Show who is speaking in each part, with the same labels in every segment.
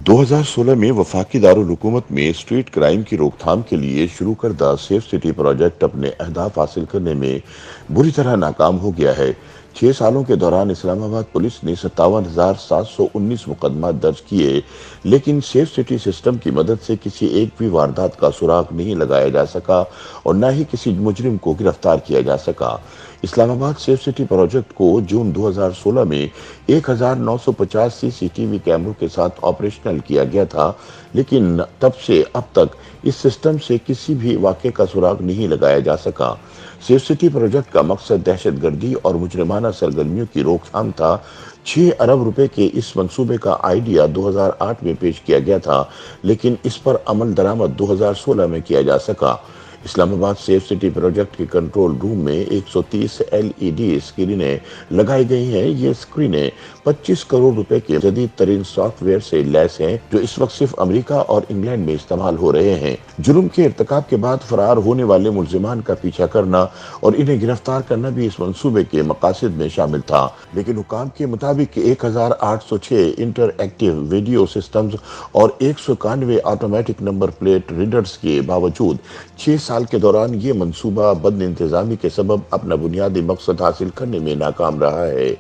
Speaker 1: 2016 में वफाकी दारुल हुकूमत में स्ट्रीट क्राइम की रोकथाम के लिए शुरू करदा सेफ सिटी प्रोजेक्ट अपने अहदाफ हासिल करने में बुरी तरह नाकाम हो गया है। 6 सालों के दौरान इस्लामाबाद पुलिस ने 57,719 मुकदमा दर्ज किए, लेकिन सेफ सिटी सिस्टम की मदद से किसी एक भी वारदात का सुराग नहीं लगाया जा सका और न ही किसी मुजरिम को गिरफ्तार किया जा सका। इस्लामाबाद सेफ सिटी प्रोजेक्ट को जून 2016 में 1950 सीसीटीवी कैमरों के साथ ऑपरेशनल किया गया था, लेकिन तब से अब तक इस सिस्टम से किसी भी वाक़े का सुराग नहीं लगाया जा सका। सेफ सिटी प्रोजेक्ट का मकसद दहशतगर्दी और मुजरिमाना सरगर्मियों की रोकथाम था। 6 अरब रुपए के इस मंसूबे का आइडिया 2008 में पेश किया गया था, लेकिन इस पर अमल दरामद 2016 में किया जा सका। इस्लामाबाद सेफ सिटी प्रोजेक्ट के कंट्रोल रूम में 130 एलईडी स्क्रीनें लगाई गई हैं। ये स्क्रीनें 25 करोड़ रुपए के जदीद तरीन सॉफ्टवेयर से लैस हैं, जो इस वक्त सिर्फ अमेरिका और इंग्लैंड में इस्तेमाल हो रहे हैं। जुर्म के इर्तिकाब के बाद फरार होने वाले मुल्जिमान का पीछा करना और इन्हें गिरफ्तार करना भी इस मंसूबे के मकासद में शामिल था, लेकिन हुकाम के मुताबिक 1806 इंटरएक्टिव वीडियो सिस्टम्स और 191 ऑटोमेटिक नंबर प्लेट रीडर्स के बावजूद 6 साल के दौरान ये मंसूबा बदइंतजामी के सबब अपना बुनियादी मकसद हासिल करने में नाकाम रहा है।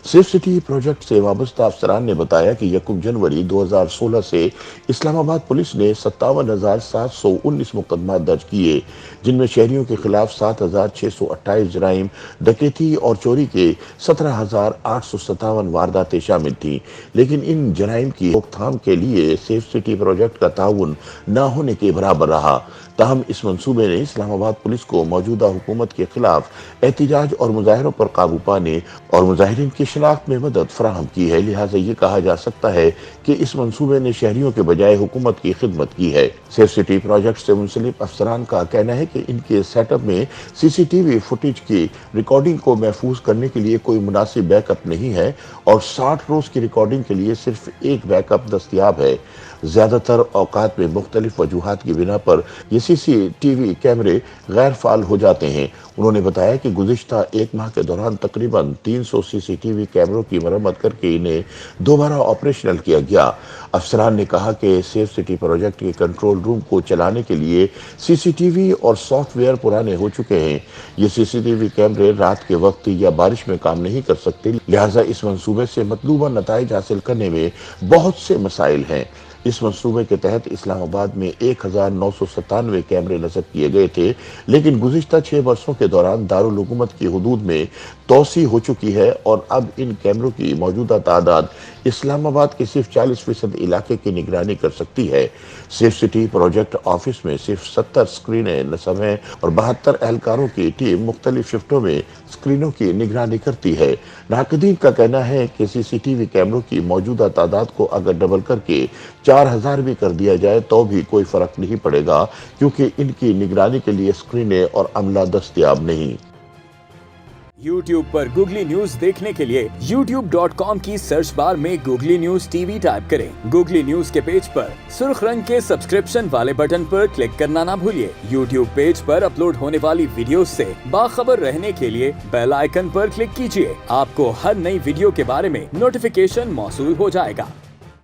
Speaker 1: सेफ सिटी प्रोजेक्ट से वाबस्ता अफसरान ने बताया कि 1 जनवरी 2016 से इस्लामाबाद पुलिस ने 57,719 मुकदमा दर्ज किए, जिनमें शहरियों के खिलाफ 7,628 जराइम, डकैती और चोरी के 17,857 वारदातें शामिल थीं। लेकिन इन जराइम की रोकथाम के लिए सेफ सिटी प्रोजेक्ट का ताउन न होने के बराबर रहा। ताहम इस मंसूबे ने इस्लामाबाद पुलिस को मौजूदा हुकूमत के खिलाफ एहतिजाज और मुजाहरों पर काबू पाने और मुजाहिरीन की शनाख्त में मदद फराहम की है। लिहाजा ये कहा जा सकता है कि इस मंसूबे ने शहरियों के बजाय हुकूमत की खिदमत की है। सेफ सिटी प्रोजेक्ट से मुंसलिक अफसरान का कहना है कि इनके सेटअप में सीसीटीवी फुटेज की रिकॉर्डिंग को महफूज करने के लिए कोई मुनासिब बैकअप नहीं है और 60 रोज की रिकॉर्डिंग के लिए सिर्फ एक बैकअप दस्तयाब है। ज्यादातर औकात में मुख्तलिफ वजूहात की बिना पर ये सीसीटीवी कैमरे गैर फाल हो जाते हैं। उन्होंने बताया कि गुज़िश्ता 1 माह के दौरान तकरीबन 300 सीसीटीवी कैमरों की मरम्मत करके इन्हें दोबारा ऑपरेशनल किया गया। अफसरान ने कहा कि सेफ सिटी प्रोजेक्ट के कंट्रोल रूम को चलाने के लिए सीसीटीवी और सॉफ्टवेयर पुराने हो चुके हैं। ये सीसीटीवी कैमरे रात के वक्त या बारिश में काम नहीं कर सकते, लिहाजा इस मंसूबे से मतलूबा नताइज हासिल करने में बहुत से मसाइल हैं। इस मंसूबे के तहत इस्लामाबाद में 1997 कैमरे नस्ब किए गए थे, लेकिन गुज़िश्ता 6 वर्षों के दौरान दारुल हुकूमत की हुदूद में तोसी हो चुकी है और अब इन कैमरों की मौजूदा तादाद इस्लामाबाद के सिर्फ 40% इलाके की निगरानी कर सकती है। सेफ सिटी प्रोजेक्ट ऑफिस में सिर्फ 70 स्क्रीनें नस्ब हैं और 72 एहलकारों की टीम मुख्तलिफ शिफ्टों में स्क्रीनों की निगरानी करती है। नाक़दीन का कहना है कि सीसीटीवी कैमरों की मौजूदा तादाद को अगर डबल करके 4000 भी कर दिया जाए तो भी कोई फर्क नहीं पड़ेगा, क्योंकि इनकी निगरानी के लिए स्क्रीनें और अमला दस्तयाब नहीं।
Speaker 2: YouTube पर गूगली न्यूज देखने के लिए youtube.com की सर्च बार में गूगली न्यूज टीवी टाइप करें। गूगली न्यूज के पेज पर सुर्ख रंग के सब्सक्रिप्शन वाले बटन पर क्लिक करना ना भूलिए। YouTube पेज पर अपलोड होने वाली वीडियोस से बाखबर रहने के लिए बेल आइकन पर क्लिक कीजिए। आपको हर नई वीडियो के बारे में नोटिफिकेशन मौसूल हो जाएगा।